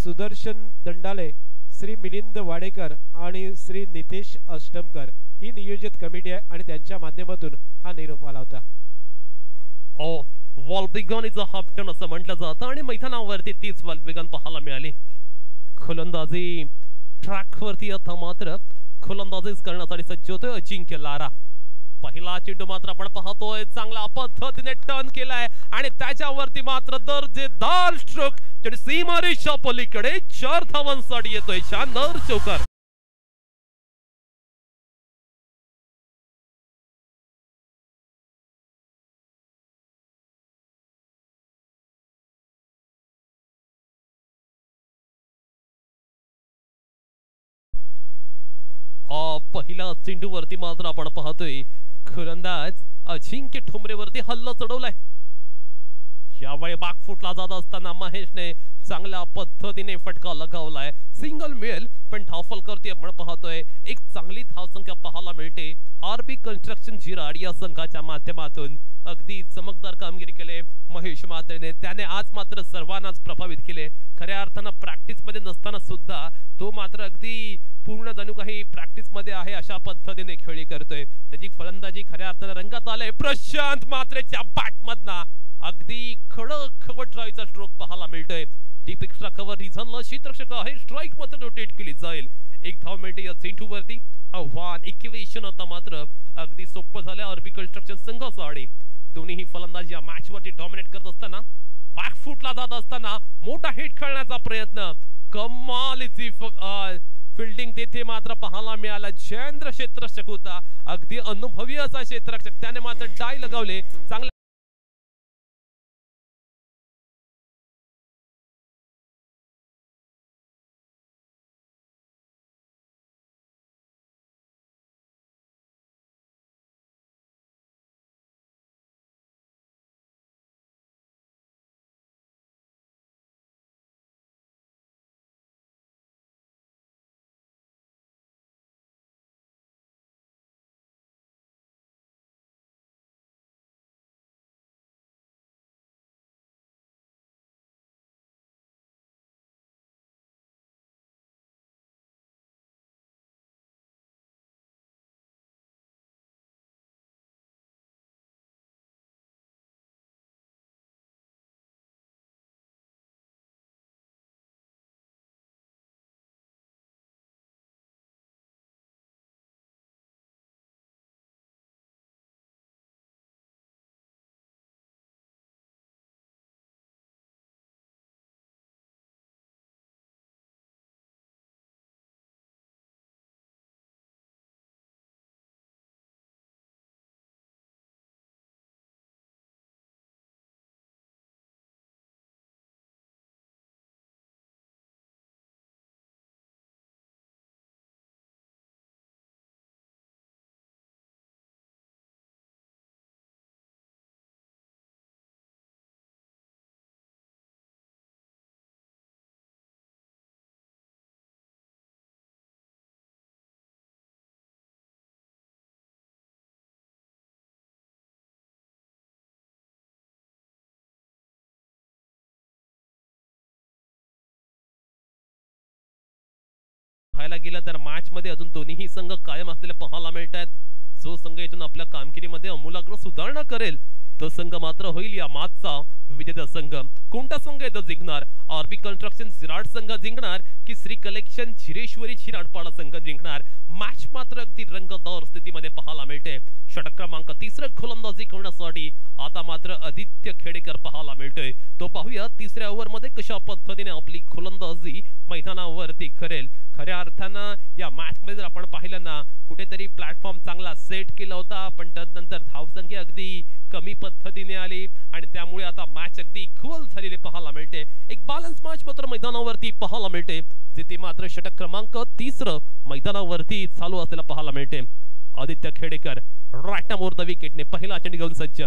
सुदर्शन दंडाले, श्री मिलिंद वाडेकर आणि श्री नितेश अष्टमकर ही नियोजित कमिटी आहे आणि त्यांच्या माध्यमातून हा निरोप आला होता. वॉलबिगॉन हाफ टर्न असं म्हटलं जातं आणि मैदानावरती 30 वॉलबिगॉन पाहायला मिळाली. गोलंदाजी ट्रॅकवरती आता मात्र गोलंदाजीच करण्यासाठी सज्ज होतोय अजिंक्य लारा. पहिला चेंडू मात्र आपण पाहतोय चांगल्या पद्धतीने टर्न केलाय आणि त्याच्यावरती मात्र दर्जेदार स्ट्रोक आणि सीमारेषा पलीकडे 4 धावांसाठी येतोय शानदार चौकार. पहिल्या चेंडूवरती मात्र आपण पाहतोय गोलंदाज अजिंक्य ठोंबरेवरती हल्ला चढवलाय. यावेळी बाग फुटला जात असताना महेशने चांगल्या पद्धतीने फटका लगावलाय. सिंगल मिळेल पण धावफलकावरती आपण पाहतोय एक चांगली धावसंख्या पाहायला मिळते. आरबी कन्स्ट्रक्शन जिराड या संघाच्या माध्यमातून अगदी चमकदार कामगिरी केले महेश मात्रेने. त्याने आज मात्र सर्वांनाच प्रभावित केले. खऱ्या अर्थानं प्रॅक्टिस मध्ये नसताना सुद्धा तो मात्र अगदी पूर्ण जणू काही प्रॅक्टिस मध्ये आहे अशा पद्धतीने खेळी करतोय. त्याची फलंदाजी खऱ्या अर्थानं रंगात आले. प्रशांत मात्रेच्या बॅट मधना अगदी खडखवट ड्राईव्हचा स्ट्रोक पाहायला मिळतोय. डीप एक्स्ट्रा कव्हर रिझनला क्षेत्ररक्षक आहे. स्ट्राइक मात्र रोटेट केली जाईल. एक धाव मिळते या चेंडूवरती. आव्हान इक्वेशन आता मात्र अगदी सोपं झालं आरबी कन्स्ट्रक्शन संघाचं आणि दोन्ही फलंदाज या मॅच वरती डॉमिनेट करत असताना बॅक फुटला जात असताना मोठा हिट खेळण्याचा प्रयत्न. कमालीची फिल्डिंग तेथे मात्र पाहायला मिळाला. जयेंद्र क्षेत्ररक्षक होता अगदी अनुभवी असा क्षेत्ररक्षक. त्याने मात्र टाय लगावले. चांगले पाहायला गेलं तर मॅच मध्ये अजून दोन्ही संघ कायम असलेले पाहायला मिळतात. जो संघ इथून आपल्या कामगिरीमध्ये अमूलाग्र सुधारणा करेल तो संघ मात्र होईल या मॅचचा विजेता संघ. कोणता संघ इथं जिंकणार? आरबी कन्स्ट्रक्शन जिराड संघ जिंकणार की श्री कलेक्शन झिरेश्वरी झिराडपाडा संघ जिंकणार? मॅच मात्र अगदी रंगतदार स्थितीमध्ये पाहायला मिळते. षटक क्रमांक 3 गोलंदाजी करण्यासाठी आता मात्र आदित्य खेडेकर पाहायला मिळतोय. तो पाहूया तिसऱ्या ओव्हर मध्ये कशा पद्धतीने आपली गोलंदाजी मैदानावरती करेल. खऱ्या अर्थानं या मॅच मध्ये जर आपण पाहिलं ना कुठेतरी प्लॅटफॉर्म चांगला सेट केला होता पण त्यानंतर धावसंख्या अगदी कमी पद्धतीने आली आणि त्यामुळे आता मॅच अगदी इक्वल झालेली पाहायला मिळते. एक बॅलन्स मॅच मात्र मैदानावरती पाहायला मिळते जिथे मात्र षटक क्रमांक 3 मैदानावरती चालू असलेला पाहायला मिळते. Aditya Khedekar right more the विकेटने पहिला चेंडू घेऊन सज्ज.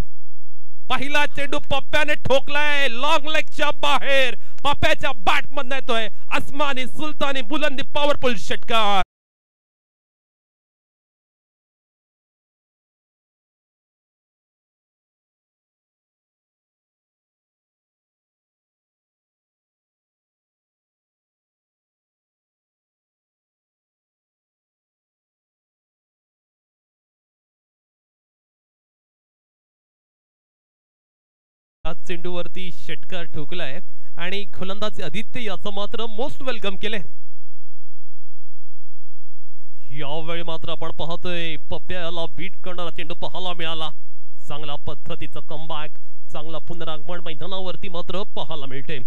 पहिला चेंडू पप्प्याने ठोकलाय लॉंग लेगच्या बाहेर. पप्प्याच्या बॅट मधून येतोय आसमानी सुलतानी बुलंदी पॉवरफुल षटकार. चेंडूवरती षटकार ठोकलाय आणि गोलंदाज आदित्य याचं मात्र मोस्ट वेलकम केलंय. यावेळी मात्र आपण पाहतोय पप्प्याला बीट करणारा चेंडू पाहायला मिळाला. चांगल्या पद्धतीचं कमबॅक, चांगला पुनरागमन मैदानावरती मात्र पाहायला मिळते.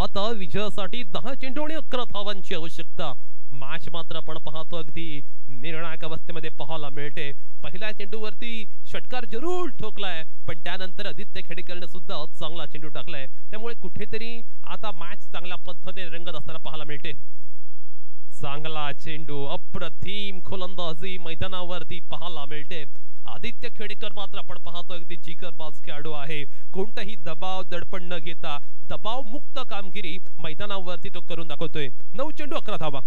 आता विजयासाठी 10 चेंडू आणि 11 धावांची आवश्यकता. मॅच मात्र आपण पाहतो अगदी निर्णायक अवस्थेमध्ये पाहायला मिळते. पहिल्या चेंडूवरती षटकार जरूर ठोकलाय पण त्यानंतर आदित्य खेडेकरने सुद्धा चांगला चेंडू टाकलाय. त्यामुळे कुठेतरी आता मॅच चांगल्या पद्धतीने रंगत असताना पाहायला मिळते. चांगला चेंडू, अप्रतिम गोलंदाजी मैदानावरती पाहायला मिळते. आदित्य खेडेकर मात्र आपण पाहतो अगदी जिगरबाज खेळाडू आहे. कोणताही दबाव दडपण न घेता दबाव मुक्त कामगिरी मैदानावरती तो करून दाखवतोय. 9 चेंडू 11 धावा.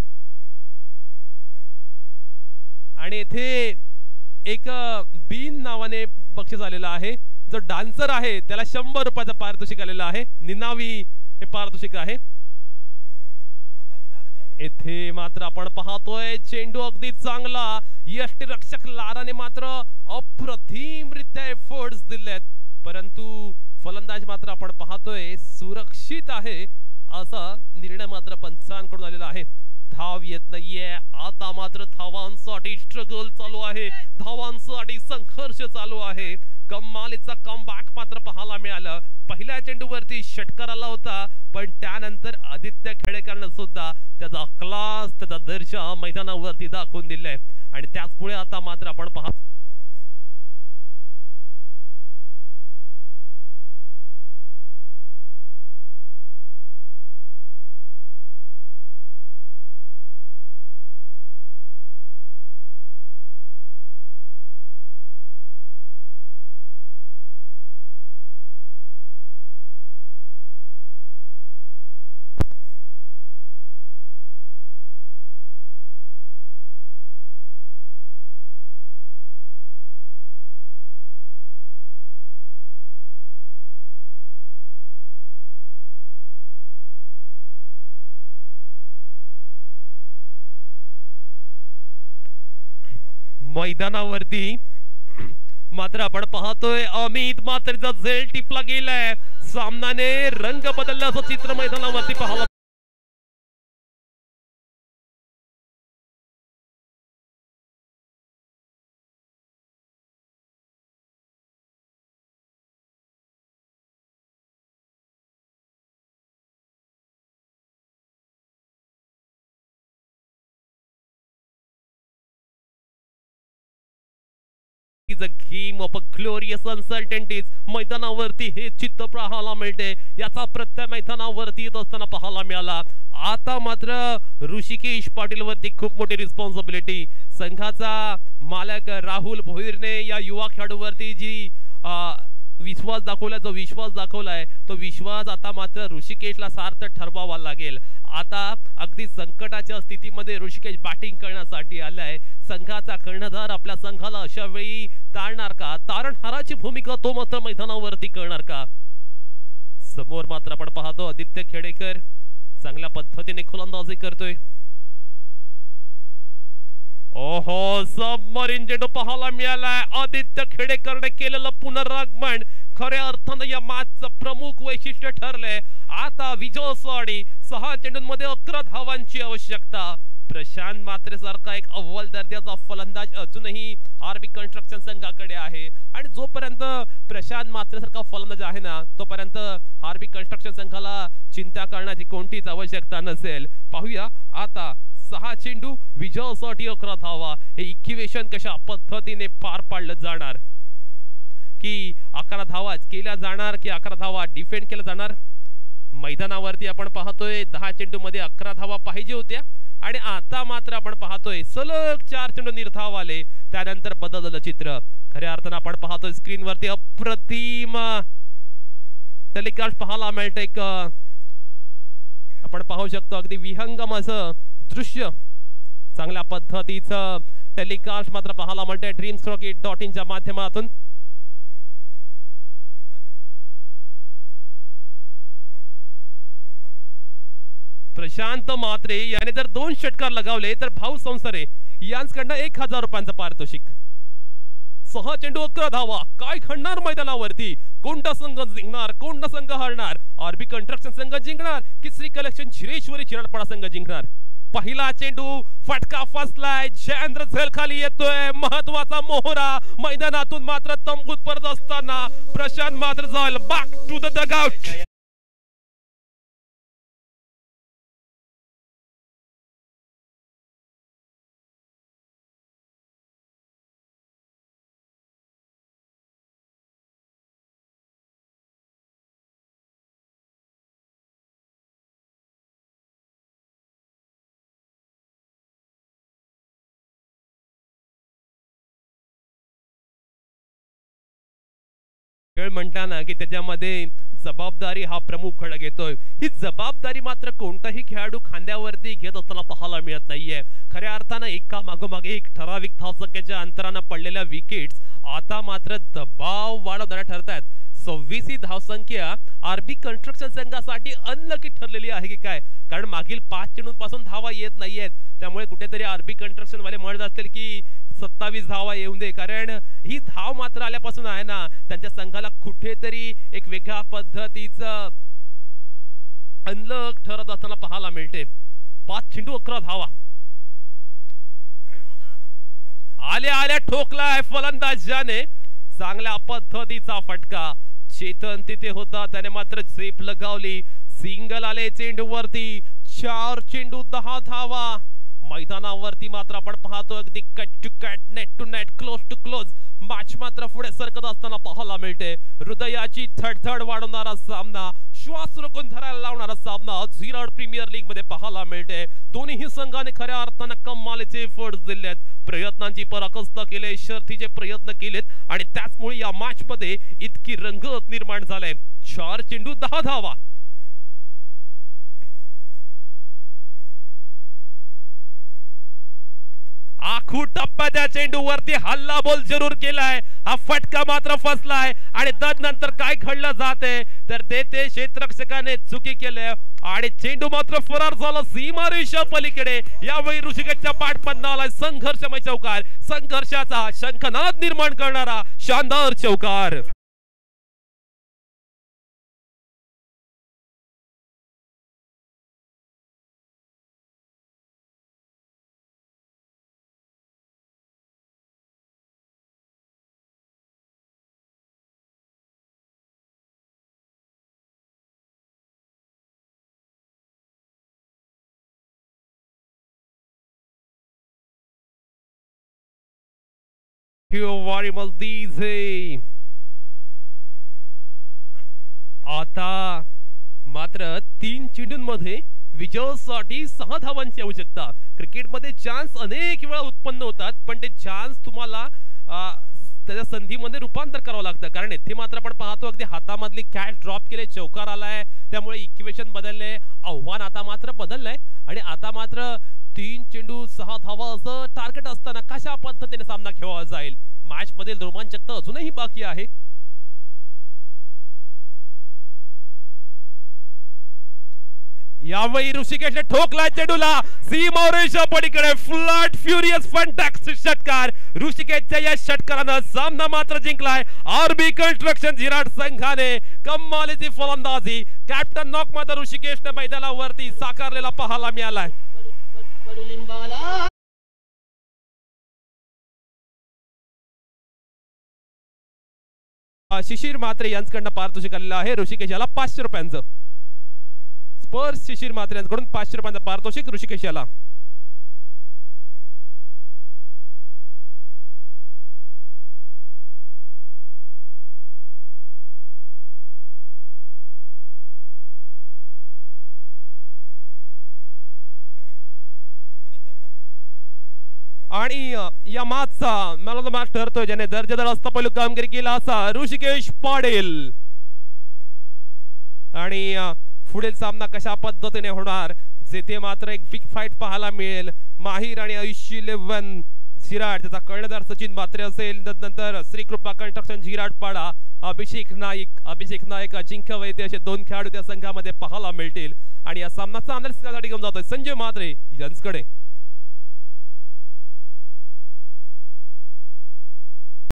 आणि इथे एक बीन नावाने बक्षीस आलेला आहे. जो डान्सर आहे त्याला 100 रुपयाचं पारितोषिक आलेलं आहे. निनावी हे पारितोषिक आहे. इथे मात्र आपण पाहतोय चेंडू अगदी चांगला. यष्टिरक्षक लाराने मात्र अप्रतिमरित्या एफर्ट्स दिलेत परंतु फलंदाज मात्र आपण पाहतोय सुरक्षित आहे असा निर्णय मात्र पंचांकडून आलेला आहे. धाव येत नाहीये. आता मात्र धावांसाठी स्ट्रगल चालू आहे. धावांसाठी संघर्ष चालू आहे. कमालीचा कमबॅक मात्र पाहायला मिळालं. पहिल्या चेंडूवरती षटकार आला होता पण त्यानंतर आदित्य खेडेकरने सुद्धा त्याचा क्लास, त्याचा दर्जा मैदानावरती दाखवून दिलाय आणि त्याचमुळे आता मात्र आपण पाहतो मैदानावरती मात्र आपण पाहतोय अमित मात्र झेल टिपला गेलाय. सामनाने रंग बदलल्याचं चित्र मैदानावरती पाहायला is a game of a glorious uncertainties. मैदानावरती हे चित्र पाहायला मिळते. याचा प्रत्यय मैदानावरती येत असताना पाहायला मिळाला. आता मात्र ऋषिकेश पाटील वरती खूप मोठी रिस्पॉन्सिबिलिटी. संघाचा मालक राहुल भोईरने या युवा खेळाडूवरती जी विश्वास दाखवला, जो विश्वास दाखवलाय तो विश्वास आता मात्र ऋषिकेशला सार्थ ठरवावा लागेल. आता अगदी संकटाच्या स्थितीमध्ये ऋषिकेश बॅटिंग करण्यासाठी आलाय. संघाचा कर्णधार आपल्या संघाला अशा वेळी तारणार का, तारणहाराची भूमिका तो मात्र मैदानावरती करणार का. समोर मात्र आपण पाहतो आदित्य खेडेकर चांगल्या पद्धतीने गोलंदाजी करतोय. ओहो, सबमरीन चेंडू पाहायला मिळालाय. आदित्य खेडेकरने केलेलं पुनरागमन खऱ्या अर्थाने या मॅचचं प्रमुख वैशिष्ट्य ठरलंय. आता विजयासाठी 6 चेंडूंमध्ये 11 धावांची आवश्यकता. प्रशांत मात्रे सारखा एक अव्वल दर्जाचा फलंदाज अजूनही आरबी कन्स्ट्रक्शन संघाकडे आहे आणि जोपर्यंत प्रशांत मात्रे सारखा फलंदाज आहे ना तोपर्यंत आरबी कन्स्ट्रक्शन संघाला चिंता करण्याची कोणतीच आवश्यकता नसेल. पाहूया आता 6 चेंडू विजयासाठी 11 धावा. हे इक्वेशन कशा पद्धतीने पार पाडलं जाणार, की 11 धावा केल्या जाणार की 11 धावा डिफेंड केल्या जाणार. मैदानावरती आपण पाहतोय 10 चेंडू मध्ये 11 धावा पाहिजे होत्या आणि आता मात्र आपण पाहतोय सलग 4 चेंडू निर्धाव आले, त्यानंतर बदललं चित्र. खऱ्या अर्थानं आपण पाहतोय स्क्रीनवरती अप्रतिम टेलिकास्ट पाहायला मिळतं. एक आपण पाहू शकतो अगदी विहंगम असं दृश्य, चांगल्या पद्धतीचं टेलिकास्ट मात्र पाहायला मिळतंय dreamsrocket.in च्या माध्यमातून. प्रशांत म्हात्रे याने जर 2 षटकार लगावले तर भाऊ संसारे यांच्याकडनं 1000 रुपयांचं पारितोषिक. 6 चेंडू 11 धावा. काय घडणार मैदानावरती? कोणता संघ जिंकणार, कोणता संघ हरणार? आरबी कंस्ट्रक्शन संघ जिंकणार की श्री कलेक्शन शिरेश्वरी चिराडपाडा संघ जिंकणार? पहिला चेंडू फटका फसलाय, जयेंद्र झेल खाली येतोय, महत्वाचा मोहरा. मैदानातून मात्र तंबूत परत असताना प्रशांत मात्र जाईल बॅक टू द डगआउट. खेळ म्हणताना की त्याच्यामध्ये जबाबदारी हा प्रमुख घटक येतोय. ही जबाबदारी मात्र कोणताही खेळाडू खांद्यावरती घेत असताना पाहायला मिळत नाहीये. खऱ्या अर्थानं एका मागोमाग एक ठराविक धावसंख्येच्या अंतरानं पडलेल्या विकेट्स आता मात्र दबाव वाढवणाऱ्या ठरतायत. 26 ही धावसंख्या आरबी कंस्ट्रक्शन संघासाठी अनलकी ठरलेली आहे की काय? कारण मागील 5 चेंडूंपासून धावा येत नाहीयेत, त्यामुळे कुठेतरी आरबी कंस्ट्रक्शन वाले म्हणत असतील की 27 धावा येऊन दे, कारण ही धाव मात्र आल्यापासून आहे ना त्यांच्या संघाला कुठेतरी एक वेगळ्या पद्धतीचं अनलक ठरत असताना पाहायला मिळते. 5 चेंडू 11 धावा. आल्या ठोकलाय फलंदाजाने, चांगल्या पद्धतीचा फटका. चेतन तिथे होता, त्याने मात्र झेप लगावली. सिंगल आले चेंडूवरती. 4 चेंडू 10 धावा. मैदानावरती मात्र आपण पाहतो अगदी cut to cut, net to net, close to close match मात्र पुढे सरकत असताना पाहायला मिळते. हृदयाची धडधड वाढवणारा सामना, श्वास रोखून धरायला लावणारा सामना झिराड प्रीमियर लीग मध्ये पाहायला मिळते. दोन्ही संघाने खऱ्या अर्थानं कमालीचे एफर्ट्स दिलेत, प्रयत्नांची पराकाष्ठ केले, शर्थीचे प्रयत्न केलेत आणि त्याचमुळे या मॅच मध्ये इतकी रंगत निर्माण झाले. 4 चेंडू 10 धावा. आखू टप्प्याच्या चेंडूवरती हल्ला बोल जरूर केलाय, हा फटका मात्र फसलाय आणि तदनंतर काय घडलं जाते तर ते क्षेत्ररक्षकाने चुकी केले आणि चेंडू मात्र फरार झाला सीमारेषा पलीकडे. यावेळी ऋषिकेशच्या बॅटमधनं आलाय संघर्षमय चौकार, संघर्षाचा शंखनाद निर्माण करणारा शानदार चौकार. आता मात्र 3 चेंडूंमध्ये विजयासाठी 6 धावांची आवश्यकता. क्रिकेटमध्ये चान्स अनेक वेळा उत्पन्न होतात, पण ते चान्स तुम्हाला त्याच्या संधीमध्ये रूपांतर करावं लागतं. कारण इथे मात्र आपण पाहतो अगदी हातामधली कॅच ड्रॉप केले, चौकार आलाय, त्यामुळे इक्वेशन बदलले, आव्हान आता मात्र बदललंय आणि आता मात्र 3 चेंडू 6 धावा असं टार्गेट असताना कशा पद्धतीने सामना खेळला जाईल. मॅच मधील रोमांचकता अजूनही बाकी आहे. यावेळी ऋषिकेशने ठोकला चेंडूला सीमारेषा पलीकडे. फ्लड फ्युरियस फंटॅस्टिक षटकार. ऋषिकेशच्या या षटकारानं सामना मात्र जिंकलाय आरबी कंस्ट्रक्शन झिराड संघाने. कमालीची फलंदाजी कॅप्टन नॉक मात्र ऋषिकेशने मैदानावरती साकारलेला पाहायला मिळालाय. शिशिर म्हात्रे यांच्याकडनं पारितोषिक आलेलं आहे ऋषिकेशाला 500 रुपयांचं. स्पर्श शिशिर म्हात्रे यांच्याकडून 500 रुपयांचं पारितोषिक ऋषिकेशाला. आणि या मॅचचा मॅन ऑफ द मॅच ठरतोय ज्याने दर्जेदार अस्तपैलू कामगिरी केला असा ऋषिकेश पाटील. आणि पुढील सामना कशा पद्धतीने होणार जेथे मात्र एक बिग फाईट पाहायला मिळेल. माहीर आणि आयुष्य 11 झिराड त्याचा कर्णधार सचिन म्हात्रे असेल. नंतर श्री कृपा कन्स्ट्रक्शन झिराडपाडा अभिषेक नाईक अजिंक्य वैद्य असे दोन खेळाडू त्या संघामध्ये पाहायला मिळतील. आणि या सामनाचा अनालिसिस करण्यासाठी घेऊन जातोय संजय म्हात्रे यांच्याकडे.